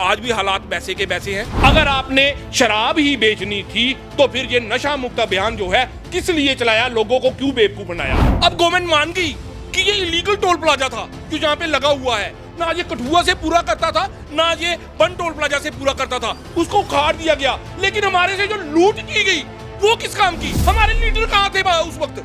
आज भी हालात वैसे के वैसे हैं। अगर आपने शराब ही बेचनी थी तो फिर ये नशा मुक्त अभियान जो है किस लिए चलाया, लोगों को क्यों बेवकूफ बनाया? अब गवर्नमेंट मान गई कि ये इलीगल टोल प्लाजा था जो जहाँ पे लगा हुआ है, ना ये कठुआ से पूरा करता था ना ये बन टोल प्लाजा से पूरा करता था, उसको उखाड़ दिया गया। लेकिन हमारे से जो लूट की गई वो किस काम की? हमारे लीडर कहाँ थे उस वक्त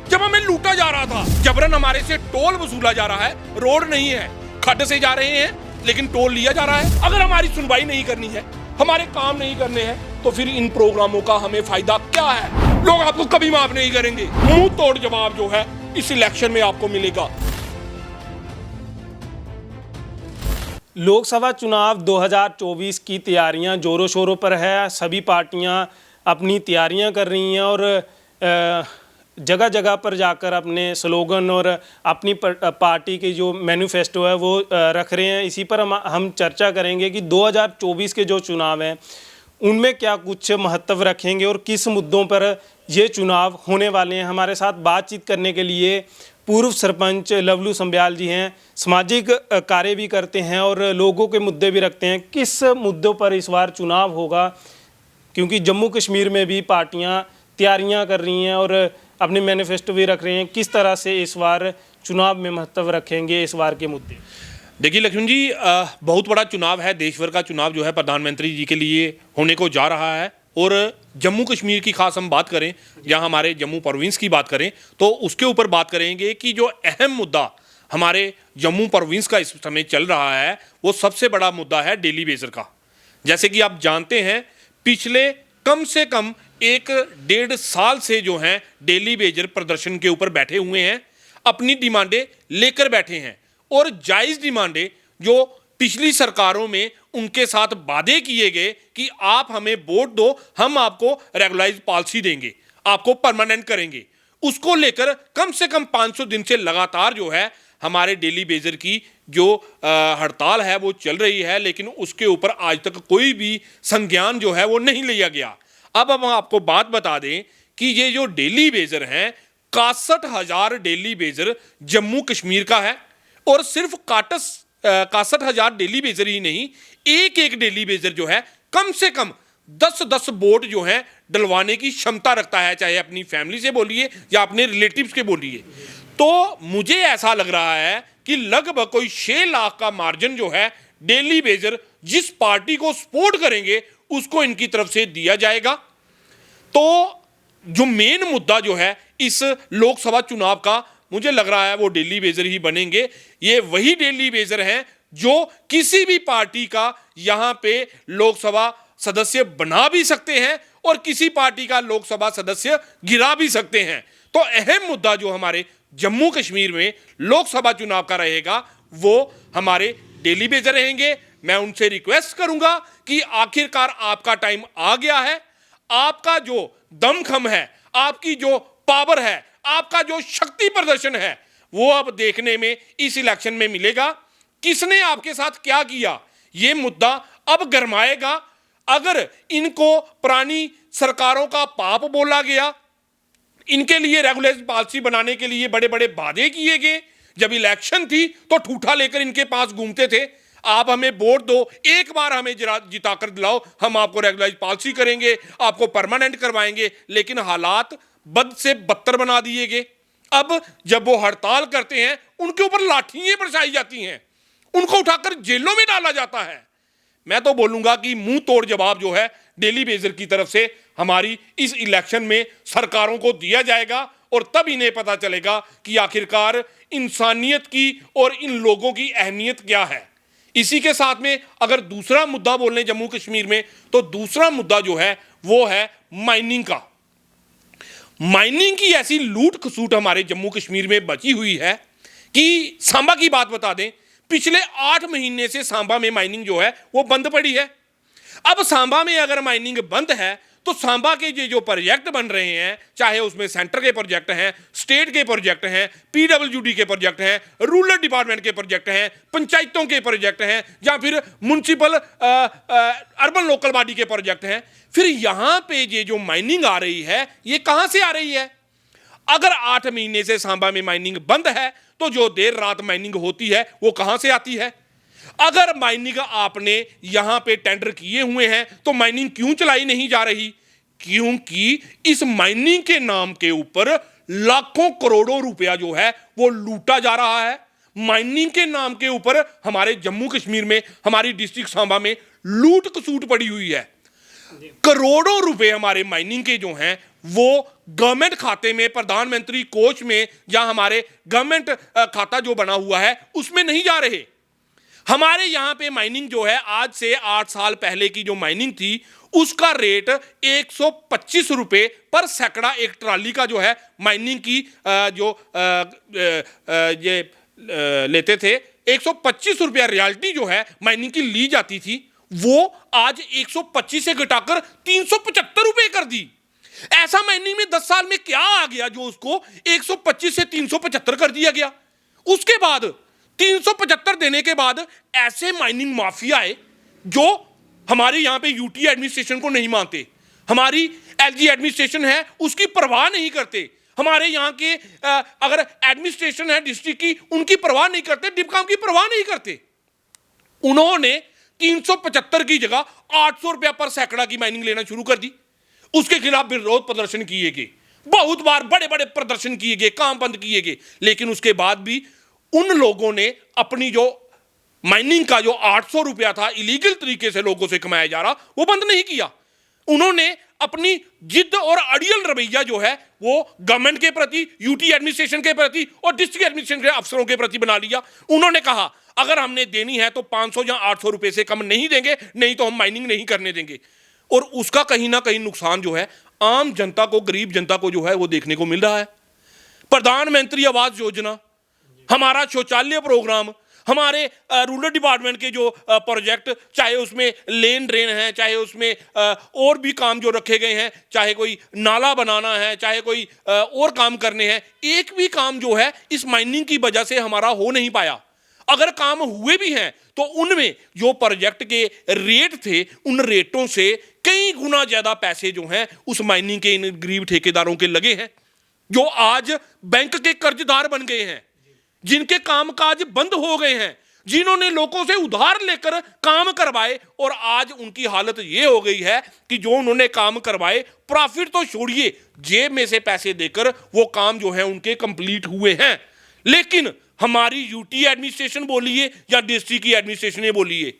जब हमें लूटा जा रहा था? जबरन हमारे से टोल वसूला जा रहा है, रोड नहीं है, खड्ड से जा रहे हैं लेकिन टोल लिया जा रहा है। अगर हमारी सुनवाई नहीं करनी है, हमारे काम नहीं करने हैं, तो फिर इन प्रोग्रामों का हमें फायदा क्या है? लोग आपको कभी माफ नहीं करेंगे। मुंह तोड़ जवाब जो है इस इलेक्शन में आपको मिलेगा। लोकसभा चुनाव 2024 की तैयारियां जोरों शोरों पर है। सभी पार्टियां अपनी तैयारियां कर रही हैं और जगह जगह पर जाकर अपने स्लोगन और अपनी पार्टी की जो मैनिफेस्टो है वो रख रहे हैं। इसी पर हम चर्चा करेंगे कि 2024 के जो चुनाव हैं उनमें क्या कुछ महत्व रखेंगे और किस मुद्दों पर ये चुनाव होने वाले हैं। हमारे साथ बातचीत करने के लिए पूर्व सरपंच लवलू संब्याल जी हैं, सामाजिक कार्य भी करते हैं और लोगों के मुद्दे भी रखते हैं। किस मुद्दों पर इस बार चुनाव होगा, क्योंकि जम्मू कश्मीर में भी पार्टियां तैयारियां कर रही हैं और अपने मैनिफेस्टो भी रख रहे हैं, किस तरह से इस बार चुनाव में महत्व रखेंगे इस बार के मुद्दे? देखिए लक्ष्मण जी, बहुत बड़ा चुनाव है, देश भर का चुनाव जो है प्रधानमंत्री जी के लिए होने को जा रहा है। और जम्मू कश्मीर की खास हम बात करें या हमारे जम्मू प्रोविंस की बात करें तो उसके ऊपर बात करेंगे कि जो अहम मुद्दा हमारे जम्मू प्रोविंस का इस समय चल रहा है वो सबसे बड़ा मुद्दा है डेली वेजर का। जैसे कि आप जानते हैं पिछले कम से कम 1-1.5 साल से जो हैं डेली वेजर प्रदर्शन के ऊपर बैठे हुए हैं, अपनी डिमांडें लेकर बैठे हैं और जायज़ डिमांडें जो पिछली सरकारों में उनके साथ वादे किए गए कि आप हमें वोट दो, हम आपको रेगुलराइज पॉलिसी देंगे, आपको परमानेंट करेंगे, उसको लेकर कम से कम 500 दिन से लगातार जो है हमारे डेली वेजर की जो हड़ताल है वो चल रही है। लेकिन उसके ऊपर आज तक कोई भी संज्ञान जो है वो नहीं लिया गया। अब हम आपको बात बता दें कि ये जो डेली वेजर हैं 61,000 डेली वेजर जम्मू कश्मीर का है और सिर्फ 61,000 डेली वेजर ही नहीं, एक एक डेली वेजर जो है कम से कम 10-10 वोट जो है डलवाने की क्षमता रखता है, चाहे अपनी फैमिली से बोलिए या अपने रिलेटिव्स के बोलिए। तो मुझे ऐसा लग रहा है कि लगभग कोई 6 लाख का मार्जिन जो है डेली वेजर जिस पार्टी को सपोर्ट करेंगे उसको इनकी तरफ से दिया जाएगा। तो जो मेन मुद्दा जो है इस लोकसभा चुनाव का मुझे लग रहा है वो डेली वेजर ही बनेंगे। ये वही डेली वेजर हैं जो किसी भी पार्टी का यहां पे लोकसभा सदस्य बना भी सकते हैं और किसी पार्टी का लोकसभा सदस्य गिरा भी सकते हैं। तो अहम मुद्दा जो हमारे जम्मू कश्मीर में लोकसभा चुनाव का रहेगा वो हमारे डेली वेजर रहेंगे। मैं उनसे रिक्वेस्ट करूंगा कि आखिरकार आपका टाइम आ गया है, आपका जो दमखम है, आपकी जो पावर है, आपका जो शक्ति प्रदर्शन है वो अब देखने में इस इलेक्शन में मिलेगा। किसने आपके साथ क्या किया ये मुद्दा अब गरमाएगा। अगर इनको पुरानी सरकारों का पाप बोला गया, इनके लिए रेगुलर पॉलिसी बनाने के लिए बड़े बड़े वादे किए गए, जब इलेक्शन थी तो ठूठा लेकर इनके पास घूमते थे, आप हमें वोट दो, एक बार हमें जिताकर दिलाओ, हम आपको रेगुलराइज पॉलिसी करेंगे, आपको परमानेंट करवाएंगे। लेकिन हालात बद से बदतर बना दिए गए। अब जब वो हड़ताल करते हैं उनके ऊपर लाठियां बरसाई जाती हैं, उनको उठाकर जेलों में डाला जाता है। मैं तो बोलूंगा कि मुंह तोड़ जवाब जो है डेली वेजर की तरफ से हमारी इस इलेक्शन में सरकारों को दिया जाएगा और तब इन्हें पता चलेगा कि आखिरकार इंसानियत की और इन लोगों की अहमियत क्या है। इसी के साथ में अगर दूसरा मुद्दा बोल लें जम्मू कश्मीर में, तो दूसरा मुद्दा जो है वो है माइनिंग का। माइनिंग की ऐसी लूट खसूट हमारे जम्मू कश्मीर में बची हुई है कि सांबा की बात बता दें, पिछले 8 महीने से सांबा में माइनिंग जो है वो बंद पड़ी है। अब सांबा में अगर माइनिंग बंद है तो सांबा के जो प्रोजेक्ट बन रहे हैं, चाहे उसमें सेंटर के प्रोजेक्ट हैं, स्टेट के प्रोजेक्ट हैं, पीडब्ल्यूडी के प्रोजेक्ट हैं, रूरल डिपार्टमेंट के प्रोजेक्ट हैं, पंचायतों के प्रोजेक्ट हैं, या फिर म्युनिसिपल अर्बन लोकल बॉडी के प्रोजेक्ट हैं, फिर यहाँ पे ये जो माइनिंग आ रही है ये कहाँ से आ रही है? अगर 8 महीने से सांबा में माइनिंग बंद है तो जो देर रात माइनिंग होती है वो कहाँ से आती है? अगर माइनिंग आपने यहां पे टेंडर किए हुए हैं तो माइनिंग क्यों चलाई नहीं जा रही? क्योंकि इस माइनिंग के नाम के ऊपर लाखों करोड़ों रुपया जो है वो लूटा जा रहा है। माइनिंग के नाम के ऊपर हमारे जम्मू कश्मीर में, हमारी डिस्ट्रिक्ट सांबा में लूट कसूट पड़ी हुई है। करोड़ों रुपए हमारे माइनिंग के जो हैं वो गवर्नमेंट खाते में, प्रधानमंत्री कोष में, या हमारे गवर्नमेंट खाता जो बना हुआ है उसमें नहीं जा रहे। हमारे यहाँ पे माइनिंग जो है, आज से 8 साल पहले की जो माइनिंग थी उसका रेट 125 रुपए पर सैकड़ा एक ट्राली का जो है माइनिंग की लेते थे। 125 रुपया रॉयल्टी जो है माइनिंग की ली जाती थी, वो आज 125 से घटाकर 375 रुपए कर दी। ऐसा माइनिंग में 10 साल में क्या आ गया जो उसको 125 से 375 कर दिया गया? उसके बाद 375 देने के बाद ऐसे माइनिंग माफियाए जो हमारे यहां पे यूटी एडमिनिस्ट्रेशन को नहीं मानते, हमारी एलजी एडमिनिस्ट्रेशन है उसकी परवाह नहीं करते, हमारे यहाँ के अगर एडमिनिस्ट्रेशन है डिस्ट्रिक्ट की उनकी परवाह नहीं करते, डिपकाम की परवाह नहीं करते। उन्होंने 375 की जगह 800 रुपया पर सैकड़ा की माइनिंग लेना शुरू कर दी। उसके खिलाफ विरोध प्रदर्शन किए गए, बहुत बार बड़े बड़े प्रदर्शन किए गए, काम बंद किए गए, लेकिन उसके बाद भी उन लोगों ने अपनी जो माइनिंग का जो 800 रुपया था इलीगल तरीके से लोगों से कमाया जा रहा, वो बंद नहीं किया। उन्होंने अपनी जिद और अड़ियल रवैया जो है वो गवर्नमेंट के प्रति, यूटी एडमिनिस्ट्रेशन के प्रति और डिस्ट्रिक्ट एडमिनिस्ट्रेशन के अफसरों के प्रति बना लिया। उन्होंने कहा अगर हमने देनी है तो 500 या 800 रुपए से कम नहीं देंगे, नहीं तो हम माइनिंग नहीं करने देंगे। और उसका कहीं ना कहीं नुकसान जो है आम जनता को, गरीब जनता को जो है वो देखने को मिल रहा है। प्रधानमंत्री आवास योजना, हमारा शौचालय प्रोग्राम, हमारे रूरल डिपार्टमेंट के जो प्रोजेक्ट, चाहे उसमें लेन ड्रेन है, चाहे उसमें और भी काम जो रखे गए हैं, चाहे कोई नाला बनाना है, चाहे कोई और काम करने हैं, एक भी काम जो है इस माइनिंग की वजह से हमारा हो नहीं पाया। अगर काम हुए भी हैं तो उनमें जो प्रोजेक्ट के रेट थे उन रेटों से कई गुना ज्यादा पैसे जो हैं उस माइनिंग के इन गरीब ठेकेदारों के लगे हैं, जो आज बैंक के कर्जदार बन गए हैं, जिनके कामकाज बंद हो गए हैं, जिन्होंने लोगों से उधार लेकर काम करवाए, और आज उनकी हालत ये हो गई है कि जो उन्होंने काम करवाए, प्रॉफिट तो छोड़िए, जेब में से पैसे देकर वो काम जो है उनके कंप्लीट हुए हैं। लेकिन हमारी यूटी एडमिनिस्ट्रेशन बोलिए या डिस्ट्रिक्ट की एडमिनिस्ट्रेशन बोलिए,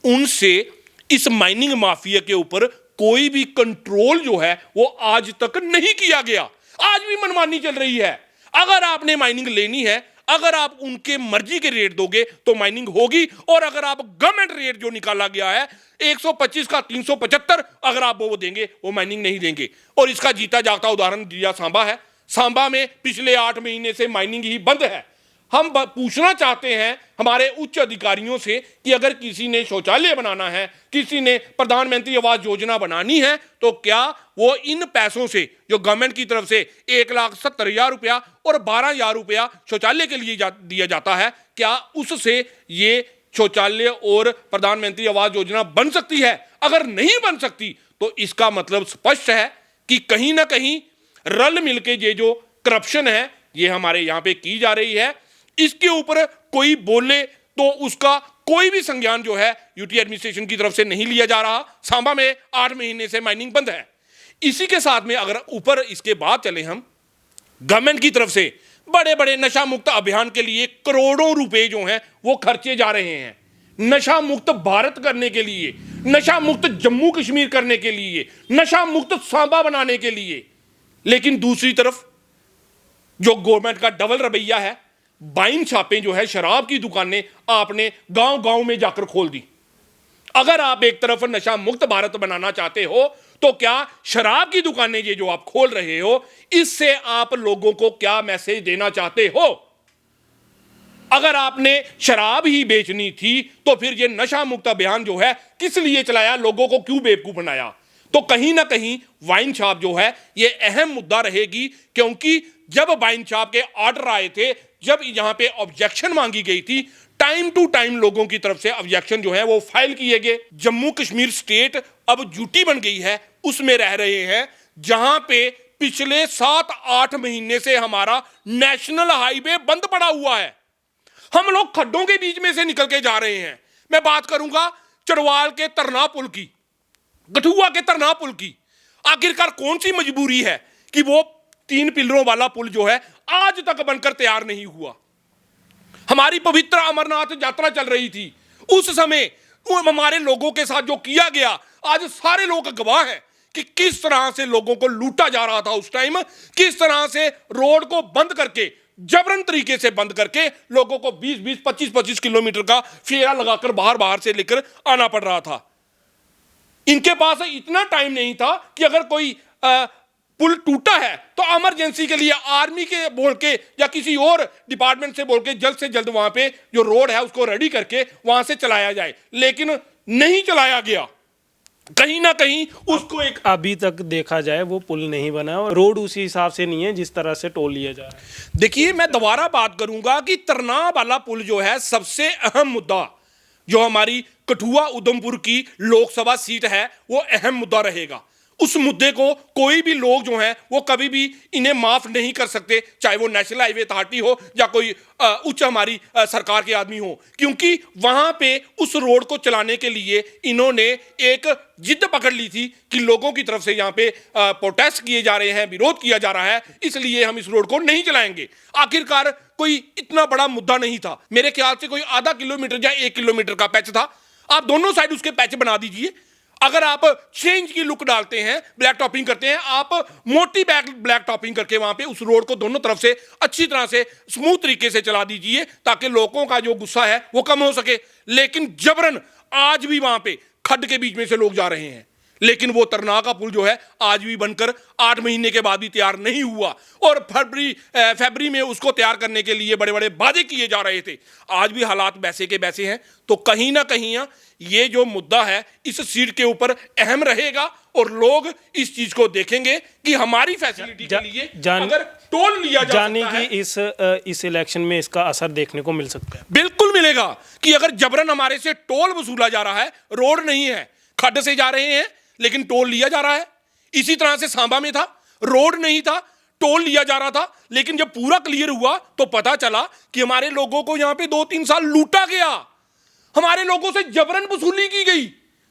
उनसे इस माइनिंग माफिया के ऊपर कोई भी कंट्रोल जो है वो आज तक नहीं किया गया। आज भी मनमानी चल रही है। अगर आपने माइनिंग लेनी है, अगर आप उनके मर्जी के रेट दोगे तो माइनिंग होगी, और अगर आप गवर्नमेंट रेट जो निकाला गया है 125 का 375 अगर आप वो देंगे, वो माइनिंग नहीं देंगे। और इसका जीता जागता उदाहरण दिया सांबा है। सांबा में पिछले 8 महीने से माइनिंग ही बंद है। हम पूछना चाहते हैं हमारे उच्च अधिकारियों से कि अगर किसी ने शौचालय बनाना है, किसी ने प्रधानमंत्री आवास योजना बनानी है, तो क्या वो इन पैसों से जो गवर्नमेंट की तरफ से 1,70,000 रुपया और 12,000 रुपया शौचालय के लिए दिया जाता है, क्या उससे ये शौचालय और प्रधानमंत्री आवास योजना बन सकती है? अगर नहीं बन सकती तो इसका मतलब स्पष्ट है कि कहीं ना कहीं रल मिलके ये जो करप्शन है ये हमारे यहाँ पे की जा रही है। इसके ऊपर कोई बोले तो उसका कोई भी संज्ञान जो है यूटी एडमिनिस्ट्रेशन की तरफ से नहीं लिया जा रहा। सांबा में 8 महीने से माइनिंग बंद है। इसी के साथ में अगर ऊपर इसके बाद चले हम, गवर्नमेंट की तरफ से बड़े बड़े नशा मुक्त अभियान के लिए करोड़ों रुपए जो हैं वो खर्चे जा रहे हैं, नशा मुक्त भारत करने के लिए, नशा मुक्त जम्मू कश्मीर करने के लिए, नशा मुक्त सांबा बनाने के लिए। लेकिन दूसरी तरफ जो गवर्नमेंट का डबल रवैया है, वाइन शॉपें जो है, शराब की दुकानें आपने गांव गांव में जाकर खोल दी। अगर आप एक तरफ नशा मुक्त भारत बनाना चाहते हो तो क्या शराब की दुकानें ये जो आप खोल रहे हो, इससे आप लोगों को क्या मैसेज देना चाहते हो? अगर आपने शराब ही बेचनी थी तो फिर ये नशा मुक्त अभियान जो है किस लिए चलाया, लोगों को क्यों बेवकूफ बनाया? तो कहीं ना कहीं वाइन शॉप जो है ये अहम मुद्दा रहेगी, क्योंकि जब वाइन शॉप के ऑर्डर आए थे, जब यहां पे ऑब्जेक्शन मांगी गई थी, टाइम टू टाइम लोगों की तरफ से ऑब्जेक्शन जो है वो फाइल किए गए। जम्मू कश्मीर स्टेट अब यूटी बन गई है, उसमें रह रहे हैं, जहां पे पिछले 7-8 महीने से हमारा नेशनल हाईवे बंद पड़ा हुआ है। हम लोग खड्डों के बीच में से निकल के जा रहे हैं। मैं बात करूंगा चरवाल के तरना पुल की, कठुआ के तरना पुल की। आखिरकार कौन सी मजबूरी है कि वो 3 पिलरों वाला पुल जो है आज तक बनकर तैयार नहीं हुआ। हमारी पवित्र अमरनाथ यात्रा चल रही थी, उस समय हमारे लोगों के साथ जो किया गया, आज सारे लोग गवाह हैं कि किस तरह से लोगों को लूटा जा रहा था उस टाइम, किस तरह से रोड को बंद करके, जबरन तरीके से बंद करके लोगों को 20-20, 25-25 किलोमीटर का फेरा लगाकर बाहर से लेकर आना पड़ रहा था। इनके पास इतना टाइम नहीं था कि अगर कोई पुल टूटा है तो इमरजेंसी के लिए आर्मी के बोल के या किसी और डिपार्टमेंट से बोल के जल्द से जल्द वहां पे जो रोड है उसको रेडी करके वहां से चलाया जाए, लेकिन नहीं चलाया गया। कहीं ना कहीं उसको एक अभी तक देखा जाए वो पुल नहीं बना और रोड उसी हिसाब से नहीं है जिस तरह से टोल लिया जा रहा है। देखिए, मैं दोबारा बात करूंगा कि तरना वाला पुल जो है सबसे अहम मुद्दा, जो हमारी कठुआ उधमपुर की लोकसभा सीट है, वो अहम मुद्दा रहेगा। उस मुद्दे को कोई भी लोग जो हैं वो कभी भी इन्हें माफ नहीं कर सकते, चाहे वो नेशनल हाईवे अथॉरिटी हो या कोई उच्च हमारी सरकार के आदमी हो, क्योंकि वहां पे उस रोड को चलाने के लिए इन्होंने एक जिद पकड़ ली थी कि लोगों की तरफ से यहाँ पे प्रोटेस्ट किए जा रहे हैं, विरोध किया जा रहा है, इसलिए हम इस रोड को नहीं चलाएंगे। आखिरकार कोई इतना बड़ा मुद्दा नहीं था, मेरे ख्याल से कोई आधा किलोमीटर या 1 किलोमीटर का पैच था। आप दोनों साइड उसके पैच बना दीजिए। अगर आप 6 इंच की लुक डालते हैं, ब्लैक टॉपिंग करते हैं, आप मोटी ब्लैक टॉपिंग करके वहां पे उस रोड को दोनों तरफ से अच्छी तरह से स्मूथ तरीके से चला दीजिए ताकि लोगों का जो गुस्सा है वो कम हो सके। लेकिन जबरन आज भी वहां पे खड्ड के बीच में से लोग जा रहे हैं, लेकिन वो तरना का पुल जो है आज भी बनकर 8 महीने के बाद भी तैयार नहीं हुआ, और फरवरी में उसको तैयार करने के लिए बड़े बड़े वादे किए जा रहे थे। आज भी हालात वैसे के वैसे हैं। तो कहीं ना कहीं ये जो मुद्दा है इस सीट के ऊपर अहम रहेगा और लोग इस चीज को देखेंगे कि हमारी फैसिलिटी के लिए अगर टोल लिया जा जाने सकता की है, इस इलेक्शन में इसका असर देखने को मिल सकता है। बिल्कुल मिलेगा कि अगर जबरन हमारे से टोल वसूला जा रहा है, रोड नहीं है, खड्ड से जा रहे हैं लेकिन टोल लिया जा रहा है। इसी तरह से सांबा में था, रोड नहीं था, टोल लिया जा रहा था, लेकिन जब पूरा क्लियर हुआ तो पता चला कि हमारे लोगों को यहां पे 2-3 साल लूटा गया, हमारे लोगों से जबरन वसूली की गई।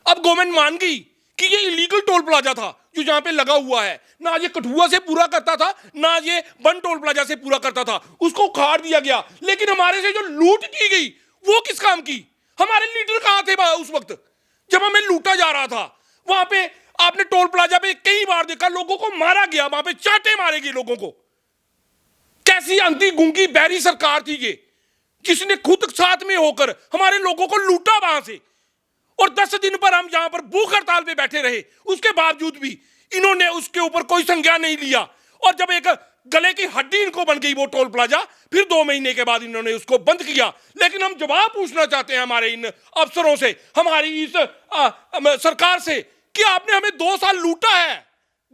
अब गवर्नमेंट मान गई कि ये इलीगल टोल प्लाजा था जो यहां पे लगा हुआ है, ना ये कठुआ से पूरा करता था, ना ये बन टोल प्लाजा से पूरा करता था, उसको उखाड़ दिया गया। लेकिन हमारे से जो लूट की गई वो किस काम की? हमारे लीडर कहां थे उस वक्त जब हमें लूटा जा रहा था? वहां पे आपने टोल प्लाजा पे कई बार देखा लोगों को मारा गया, वहां पे चाटे मारे गए लोगों को। कैसी अंधी गुंगी बहरी सरकार थी ये, जिसने खुद साथ में होकर हमारे लोगों को लूटा वहां से, और 10 दिन पर हम यहां पर भूख हड़ताल पे बैठे रहे, उसके बावजूद भी इन्होंने उसके ऊपर कोई संज्ञान नहीं लिया। और जब एक गले की हड्डी इनको बन गई वो टोल प्लाजा, फिर 2 महीने के बाद इन्होंने उसको बंद किया। लेकिन हम जवाब पूछना चाहते हैं हमारे इन अफसरों से, हमारी इस सरकार से, कि आपने हमें 2 साल लूटा है,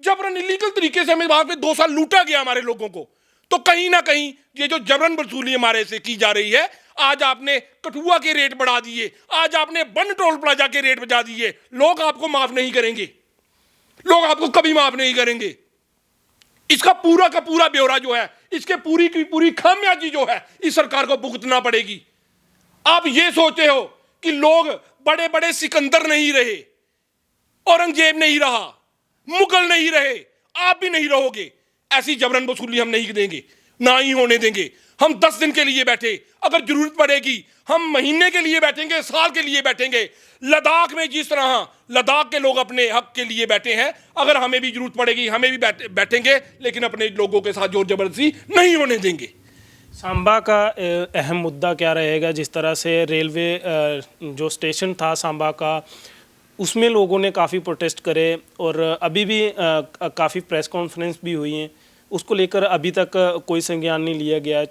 जबरन इलीगल तरीके से हमें वहां पे 2 साल लूटा गया हमारे लोगों को। तो कहीं ना कहीं ये जो जबरन वसूली हमारे से की जा रही है, आज आपने कठुआ के रेट बढ़ा दिए, आज आपने बन टोल प्लाजा के रेट बढ़ा दिए, लोग आपको माफ नहीं करेंगे, लोग आपको कभी माफ नहीं करेंगे। इसका पूरा का पूरा ब्यौरा जो है, इसके पूरी की पूरी खामियाजी जो है इस सरकार को भुगतना पड़ेगी। आप ये सोचते हो कि लोग बड़े बड़े सिकंदर नहीं रहे, औरंगजेब नहीं रहा, मुगल नहीं रहे, आप भी नहीं रहोगे। ऐसी जबरन वसूली हम नहीं देंगे, ना ही होने देंगे। हम 10 दिन के लिए बैठे, अगर जरूरत पड़ेगी हम महीने के लिए बैठेंगे, साल के लिए बैठेंगे। लद्दाख में जिस तरह लद्दाख के लोग अपने हक के लिए बैठे हैं, अगर हमें भी जरूरत पड़ेगी हमें भी बैठेंगे, लेकिन अपने लोगों के साथ जोर जबरदस्ती नहीं होने देंगे। सांबा का अहम मुद्दा क्या रहेगा? जिस तरह से रेलवे जो स्टेशन था सांबा का, उसमें लोगों ने काफ़ी प्रोटेस्ट करे और अभी भी काफ़ी प्रेस कॉन्फ्रेंस भी हुई हैं, उसको लेकर अभी तक कोई संज्ञान नहीं लिया गया,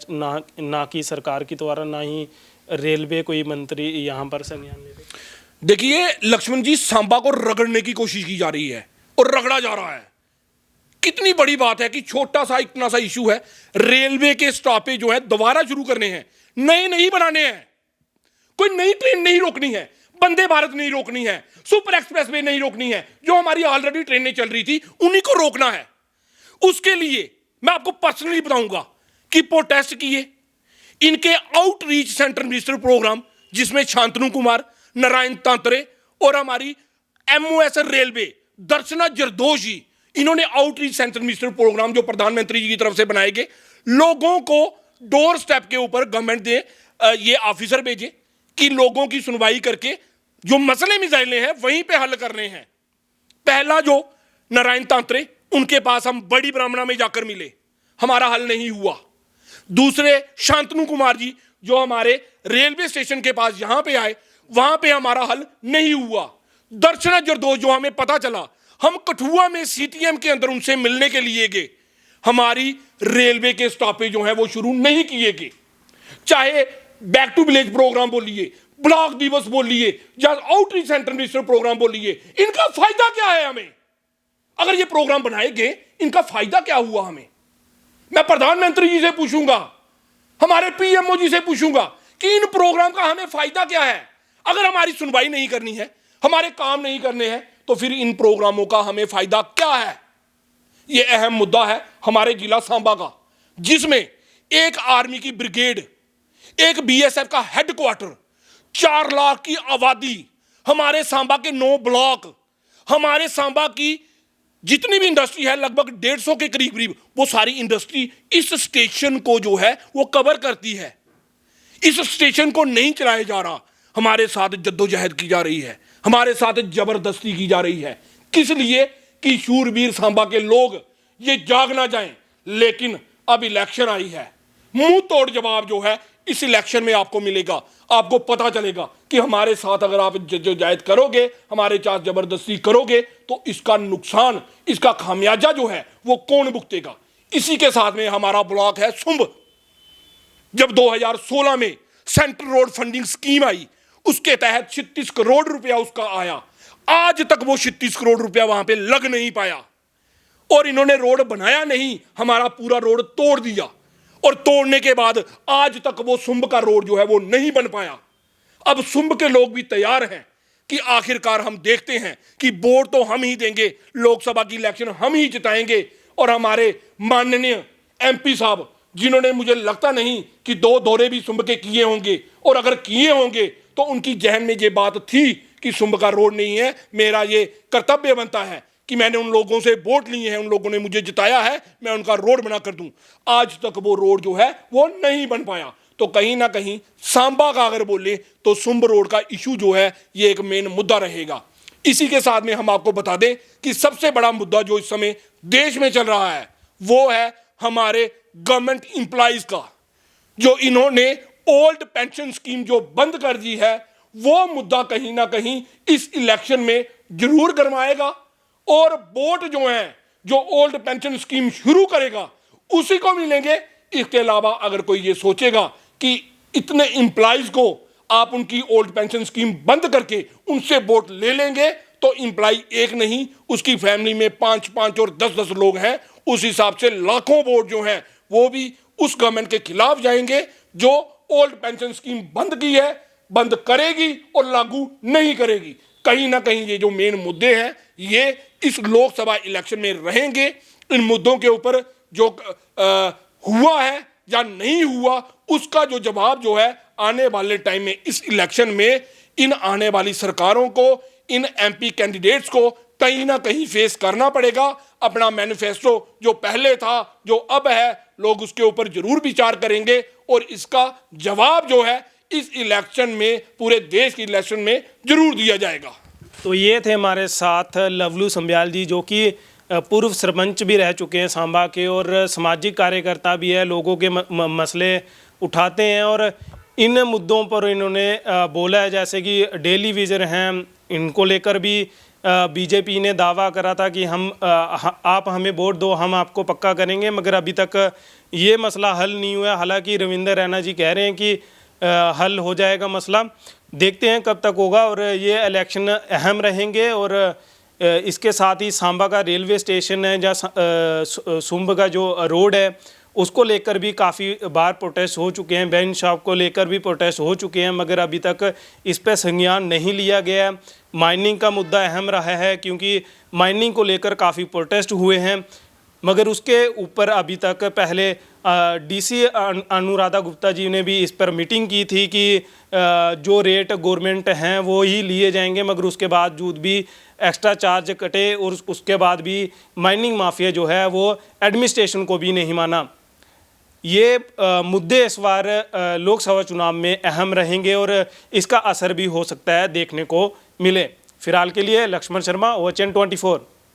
ना कि सरकार के द्वारा, ना ही रेलवे कोई मंत्री यहाँ पर संज्ञान ले रहे। देखिए लक्ष्मण जी, सांबा को रगड़ने की कोशिश की जा रही है और रगड़ा जा रहा है। कितनी बड़ी बात है कि छोटा सा इतना सा इशू है, रेलवे के स्टॉपेज जो है दोबारा शुरू करने हैं, नए नहीं बनाने हैं, कोई नई ट्रेन नहीं रोकनी है, वंदे भारत नहीं रोकनी है, सुपर एक्सप्रेस वे नहीं रोकनी है, जो हमारी ऑलरेडी ट्रेनें चल रही थी उन्हीं को रोकना है। उसके लिए मैं आपको पर्सनली बताऊंगा कि प्रोटेस्ट किए, इनके आउटरीच सेंटर मिनिस्टर प्रोग्राम जिसमें शांतनु कुमार, नारायण तांतरे और हमारी MOS रेलवे दर्शना जरदोश जी, इन्होंने आउटरीच सेंटर मिनिस्टर प्रोग्राम जो प्रधानमंत्री जी की तरफ से बनाए गए, लोगों को डोर स्टेप के ऊपर गवर्नमेंट ने ये ऑफिसर भेजे कि लोगों की सुनवाई करके जो मसले मिसाइलें हैं वहीं पे हल करने हैं। पहला जो नारायण तांतरे, उनके पास हम बड़ी ब्राह्मणा में जाकर मिले, हमारा हल नहीं हुआ। दूसरे शांतनु कुमार जी जो हमारे रेलवे स्टेशन के पास यहां पे आए, वहां पे हमारा हल नहीं हुआ। दर्शना जरदोश जो हमें पता चला, हम कठुआ में CTM के अंदर उनसे मिलने के लिए गए, हमारी रेलवे के स्टॉपेज जो है वो शुरू नहीं किए गए। चाहे बैक टू विलेज प्रोग्राम बोलिए, ब्लॉक दिवस बोलिए, या आउटरीच सेंटर मिनिस्टर प्रोग्राम बोलिए, इनका फायदा क्या है हमें? अगर ये प्रोग्राम बनाए गए, इनका फायदा क्या हुआ हमें? मैं प्रधानमंत्री जी से पूछूंगा, हमारे PMO जी से पूछूंगा कि इन प्रोग्राम का हमें फायदा क्या है? अगर हमारी सुनवाई नहीं करनी है, हमारे काम नहीं करने हैं, तो फिर इन प्रोग्रामों का हमें फायदा क्या है? यह अहम मुद्दा है हमारे जिला सांबा का, जिसमें एक आर्मी की ब्रिगेड, एक BSF का हेडक्वार्टर, 4 लाख की आबादी, हमारे सांबा के 9 ब्लॉक, हमारे सांबा की जितनी भी इंडस्ट्री है लगभग 150 के करीब वो सारी इंडस्ट्री इस स्टेशन को जो है वो कवर करती है। इस स्टेशन को नहीं चलाया जा रहा, हमारे साथ जद्दोजहद की जा रही है, हमारे साथ जबरदस्ती की जा रही है। किस लिए? कि शूरवीर सांबा के लोग ये जाग ना जाएं। लेकिन अब इलेक्शन आई है, मुंह तोड़ जवाब जो है इस इलेक्शन में आपको मिलेगा। आपको पता चलेगा कि हमारे साथ अगर आप जद्दोजहद करोगे, हमारे साथ जबरदस्ती करोगे, तो इसका नुकसान, इसका खामियाजा जो है वो कौन भुगतेगा? इसी के साथ में हमारा ब्लॉक है सुंब। जब 2016 में सेंट्रल रोड फंडिंग स्कीम आई, उसके तहत 36 करोड़ रुपया उसका आया, आज तक वो 36 करोड़ रुपया वहां पे लग नहीं पाया। और इन्होंने रोड बनाया नहीं, हमारा पूरा रोड तोड़ दिया, और तोड़ने के बाद आज तक वो सुंब का रोड जो है वो नहीं बन पाया। अब सुंब के लोग भी तैयार हैं कि आखिरकार हम देखते हैं कि वोट तो हम ही देंगे, लोकसभा की इलेक्शन हम ही जिताएंगे। और हमारे माननीय MP साहब, जिन्होंने मुझे लगता नहीं कि 2 दौरे भी सुंब के किए होंगे, और अगर किए होंगे तो उनकी जहन में ये बात थी कि सुंब का रोड नहीं है। मेरा ये कर्तव्य बनता है कि मैंने उन लोगों से वोट लिए हैं, उन लोगों ने मुझे जिताया है, मैं उनका रोड बना कर दूं। आज तक वो रोड जो है वो नहीं बन पाया। तो कहीं ना कहीं सांबा का अगर बोले तो सुंब रोड का इशू जो है ये एक मेन मुद्दा रहेगा। इसी के साथ में हम आपको बता दें कि सबसे बड़ा मुद्दा जो इस समय देश में चल रहा है वो है हमारे गवर्नमेंट इंप्लॉइज का, जो इन्होंने ओल्ड पेंशन स्कीम जो बंद कर दी है, वो मुद्दा कहीं ना कहीं इस इलेक्शन में जरूर गरमाएगा। और वोट जो है, जो ओल्ड पेंशन स्कीम शुरू करेगा उसी को मिलेंगे। इसके अलावा अगर कोई ये सोचेगा कि इतने इंप्लॉइज को आप उनकी ओल्ड पेंशन स्कीम बंद करके उनसे वोट ले लेंगे, तो इंप्लॉय एक नहीं, उसकी फैमिली में 5-5 और 10-10 लोग हैं, उस हिसाब से लाखों वोट जो हैं वो भी उस गवर्नमेंट के खिलाफ जाएंगे जो ओल्ड पेंशन स्कीम बंद की है, बंद करेगी और लागू नहीं करेगी। कहीं ना कहीं ये जो मेन मुद्दे हैं ये इस लोकसभा इलेक्शन में रहेंगे। इन मुद्दों के ऊपर जो हुआ है या नहीं हुआ, उसका जो जवाब जो है आने वाले टाइम में, इस इलेक्शन में इन आने वाली सरकारों को, इन MP कैंडिडेट्स को कहीं ना कहीं फेस करना पड़ेगा। अपना मैनिफेस्टो जो पहले था, जो अब है, लोग उसके ऊपर जरूर विचार करेंगे और इसका जवाब जो है इस इलेक्शन में, पूरे देश की इलेक्शन में जरूर दिया जाएगा। तो ये थे हमारे साथ लवलू संब्याल जी, जो कि पूर्व सरपंच भी रह चुके हैं सांबा के और सामाजिक कार्यकर्ता भी है, लोगों के मसले उठाते हैं और इन मुद्दों पर इन्होंने बोला है। जैसे कि डेली विजन हैं, इनको लेकर भी बीजेपी ने दावा करा था कि आप हमें वोट दो, हम आपको पक्का करेंगे, मगर अभी तक ये मसला हल नहीं हुआ। हालांकि रविंदर रैना जी कह रहे हैं कि हल हो जाएगा मसला, देखते हैं कब तक होगा। और ये इलेक्शन अहम रहेंगे। और इसके साथ ही सांबा का रेलवे स्टेशन है, जहाँ सुंब का जो रोड है उसको लेकर भी काफ़ी बार प्रोटेस्ट हो चुके हैं, बेन शॉप को लेकर भी प्रोटेस्ट हो चुके हैं, मगर अभी तक इस पर संज्ञान नहीं लिया गया है। माइनिंग का मुद्दा अहम रहा है, क्योंकि माइनिंग को लेकर काफ़ी प्रोटेस्ट हुए हैं, मगर उसके ऊपर अभी तक पहले डीसी अनुराधा गुप्ता जी ने भी इस पर मीटिंग की थी कि जो रेट गवर्नमेंट हैं वो ही लिए जाएंगे, मगर उसके बावजूद भी एक्स्ट्रा चार्ज कटे और उसके बाद भी माइनिंग माफिया जो है वो एडमिनिस्ट्रेशन को भी नहीं माना। ये मुद्दे इस बार लोकसभा चुनाव में अहम रहेंगे और इसका असर भी हो सकता है देखने को मिले। फिलहाल के लिए लक्ष्मण शर्मा, OHN 24।